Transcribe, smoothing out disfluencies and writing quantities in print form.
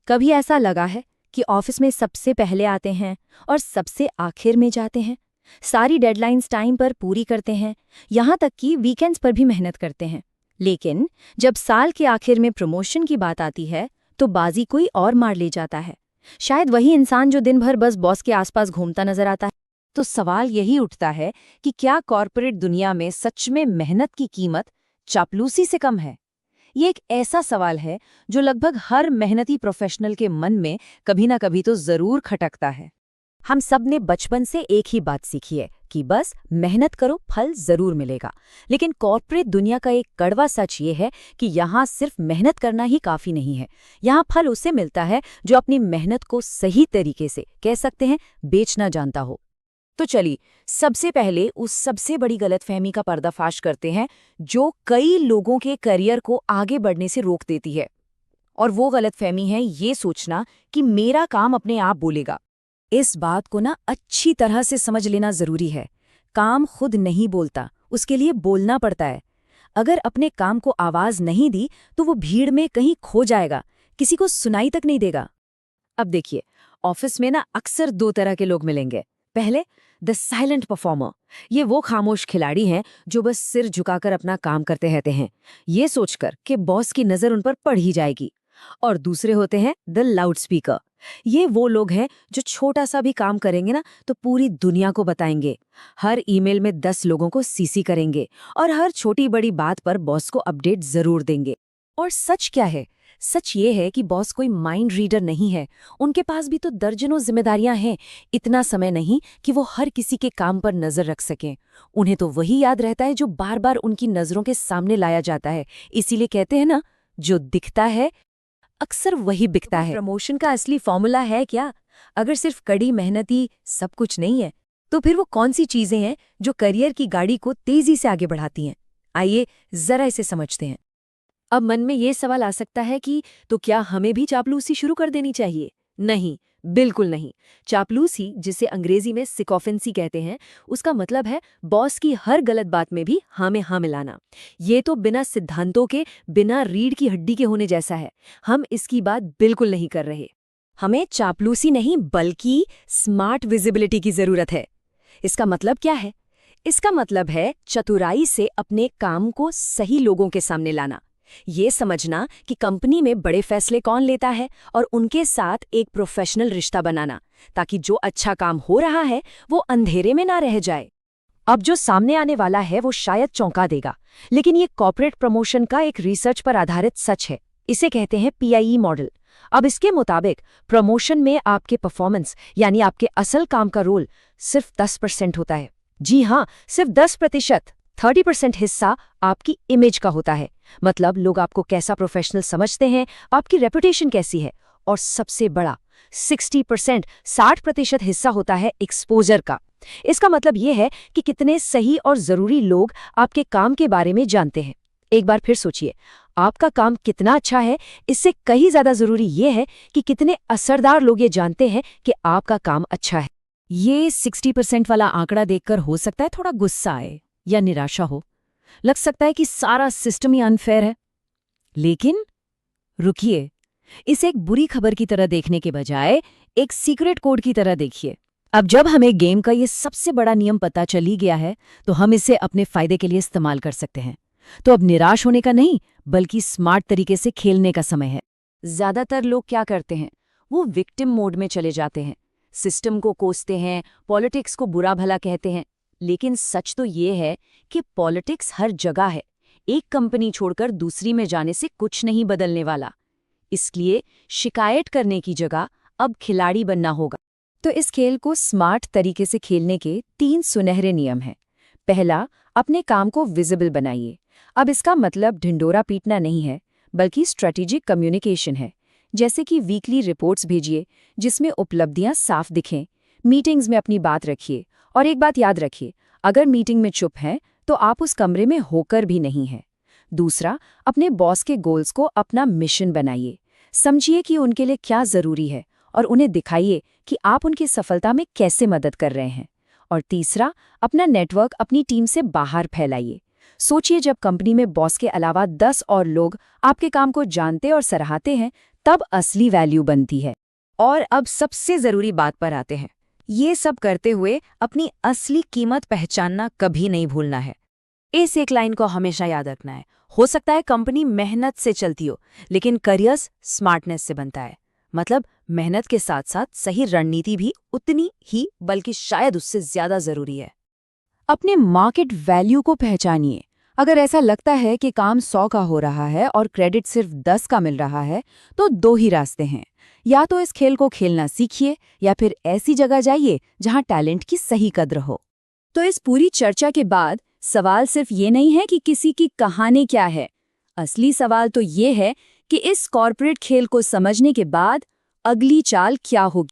कभी ऐसा लगा है कि ऑफिस में सबसे पहले आते हैं और सबसे आखिर में जाते हैं, सारी डेडलाइंस टाइम पर पूरी करते हैं, यहाँ तक कि वीकेंड्स पर भी मेहनत करते हैं। लेकिन जब साल के आखिर में प्रमोशन की बात आती है तो बाजी कोई और मार ले जाता है। शायद वही इंसान जो दिन भर बस बॉस के आसपास घूमता नजर आता है। तो सवाल यही उठता है कि क्या कॉर्पोरेट दुनिया में सच में मेहनत की कीमत चापलूसी से कम है? ये एक ऐसा सवाल है जो लगभग हर मेहनती प्रोफेशनल के मन में कभी ना कभी तो जरूर खटकता है। हम सब ने बचपन से एक ही बात सीखी है कि बस मेहनत करो, फल जरूर मिलेगा। लेकिन कॉर्पोरेट दुनिया का एक कड़वा सच ये है कि यहाँ सिर्फ मेहनत करना ही काफी नहीं है। यहाँ फल उसे मिलता है जो अपनी मेहनत को सही तरीके से, कह सकते हैं, बेचना जानता हो। तो चलिए सबसे पहले उस सबसे बड़ी गलतफहमी का पर्दाफाश करते हैं जो कई लोगों के करियर को आगे बढ़ने से रोक देती है। और वो गलतफहमी है ये सोचना कि मेरा काम अपने आप बोलेगा। इस बात को ना अच्छी तरह से समझ लेना जरूरी है। काम खुद नहीं बोलता, उसके लिए बोलना पड़ता है। अगर अपने काम को आवाज नहीं दी तो वो भीड़ में कहीं खो जाएगा, किसी को सुनाई तक नहीं देगा। अब देखिए, ऑफिस में ना अक्सर दो तरह के लोग मिलेंगे। पहले द साइलेंट परफॉर्मर। ये वो खामोश खिलाड़ी हैं जो बस सिर झुकाकर अपना काम करते रहते हैं, ये सोचकर कि बॉस की नजर उन पर पड़ ही जाएगी। और दूसरे होते हैं द लाउड स्पीकर। ये वो लोग हैं जो छोटा सा भी काम करेंगे ना तो पूरी दुनिया को बताएंगे, हर ईमेल में 10 लोगों को सीसी करेंगे और हर छोटी बड़ी बात पर बॉस को अपडेट जरूर देंगे। और सच क्या है? सच ये है कि बॉस कोई माइंड रीडर नहीं है। उनके पास भी तो दर्जनों जिम्मेदारियां हैं, इतना समय नहीं कि वो हर किसी के काम पर नजर रख सकें। उन्हें तो वही याद रहता है जो बार बार उनकी नजरों के सामने लाया जाता है। इसीलिए कहते हैं ना, जो दिखता है अक्सर वही बिकता है। प्रमोशन का असली फॉर्मूला है क्या? अगर सिर्फ कड़ी मेहनत ही सब कुछ नहीं है, तो फिर वो कौन सी चीजें हैं जो करियर की गाड़ी को तेजी से आगे बढ़ाती हैं? आइए जरा इसे समझते हैं। अब मन में ये सवाल आ सकता है कि तो क्या हमें भी चापलूसी शुरू कर देनी चाहिए? नहीं, बिल्कुल नहीं। चापलूसी, जिसे अंग्रेजी में सिकॉफेंसी कहते हैं, उसका मतलब है बॉस की हर गलत बात में भी हाँ में हाँ मिलाना। ये तो बिना सिद्धांतों के, बिना रीढ़ की हड्डी के होने जैसा है। हम इसकी बात बिल्कुल नहीं कर रहे। हमें चापलूसी नहीं बल्कि स्मार्ट विजिबिलिटी की जरूरत है। इसका मतलब क्या है? इसका मतलब है चतुराई से अपने काम को सही लोगों के सामने लाना। ये समझना कि कंपनी में बड़े फैसले कौन लेता है और उनके साथ एक प्रोफेशनल रिश्ता बनाना, ताकि जो अच्छा काम हो रहा है वो अंधेरे में ना रह जाए। अब जो सामने आने वाला है वो शायद चौंका देगा, लेकिन ये कॉर्पोरेट प्रमोशन का एक रिसर्च पर आधारित सच है। इसे कहते हैं PIE मॉडल। अब इसके मुताबिक प्रमोशन में आपके परफॉर्मेंस यानी आपके असल काम का रोल सिर्फ 10% होता है। जी हाँ, सिर्फ 10%। 30% हिस्सा आपकी इमेज का होता है, मतलब लोग आपको कैसा प्रोफेशनल समझते हैं, आपकी रेपुटेशन कैसी है। और सबसे बड़ा 60% हिस्सा होता है एक्सपोजर का। इसका मतलब यह है कि कितने सही और जरूरी लोग आपके काम के बारे में जानते हैं। एक बार फिर सोचिए, आपका काम कितना अच्छा है, इससे कहीं ज्यादा जरूरी यह है कि कितने असरदार लोग ये जानते हैं कि आपका काम अच्छा है। ये 60% वाला आंकड़ा देखकर हो सकता है थोड़ा गुस्सा आए या निराशा हो, लग सकता है कि सारा सिस्टम ही अनफेयर है। लेकिन रुकिए, इसे एक बुरी खबर की तरह देखने के बजाय एक सीक्रेट कोड की तरह देखिए। अब जब हमें गेम का ये सबसे बड़ा नियम पता चल ही गया है, तो हम इसे अपने फायदे के लिए इस्तेमाल कर सकते हैं। तो अब निराश होने का नहीं, बल्कि स्मार्ट तरीके से खेलने का समय है। ज्यादातर लोग क्या करते हैं? वो विक्टिम मोड में चले जाते हैं, सिस्टम को कोसते हैं, पॉलिटिक्स को बुरा भला कहते हैं। लेकिन सच तो ये है कि पॉलिटिक्स हर जगह है। एक कंपनी छोड़कर दूसरी में जाने से कुछ नहीं बदलने वाला। इसलिए शिकायत करने की जगह अब खिलाड़ी बनना होगा। तो इस खेल को स्मार्ट तरीके से खेलने के 3 सुनहरे नियम हैं। पहला, अपने काम को विजिबल बनाइए। अब इसका मतलब ढिंडोरा पीटना नहीं है, बल्कि स्ट्रेटेजिक कम्युनिकेशन है। जैसे कि वीकली रिपोर्ट्स भेजिए जिसमें उपलब्धियां साफ दिखें। मीटिंग्स में अपनी बात रखिए। और एक बात याद रखिए, अगर मीटिंग में चुप हैं तो आप उस कमरे में होकर भी नहीं हैं। दूसरा, अपने बॉस के गोल्स को अपना मिशन बनाइए। समझिए कि उनके लिए क्या जरूरी है और उन्हें दिखाइए कि आप उनकी सफलता में कैसे मदद कर रहे हैं। और तीसरा, अपना नेटवर्क अपनी टीम से बाहर फैलाइए। सोचिए, जब कंपनी में बॉस के अलावा 10 और लोग आपके काम को जानते और सराहते हैं, तब असली वैल्यू बनती है। और अब सबसे ज़रूरी बात पर आते हैं। ये सब करते हुए अपनी असली कीमत पहचानना कभी नहीं भूलना है। इस एक लाइन को हमेशा याद रखना है। हो सकता है कंपनी मेहनत से चलती हो, लेकिन करियर्स स्मार्टनेस से बनता है। मतलब मेहनत के साथ साथ सही रणनीति भी उतनी ही, बल्कि शायद उससे ज़्यादा ज़रूरी है। अपने मार्केट वैल्यू को पहचानिए। अगर ऐसा लगता है कि काम 100 का हो रहा है और क्रेडिट सिर्फ 10 का मिल रहा है, तो दो ही रास्ते हैं। या तो इस खेल को खेलना सीखिए, या फिर ऐसी जगह जाइए जहां टैलेंट की सही कद्र हो। तो इस पूरी चर्चा के बाद सवाल सिर्फ ये नहीं है कि किसी की कहानी क्या है। असली सवाल तो ये है कि इस कॉर्पोरेट खेल को समझने के बाद अगली चाल क्या होगी।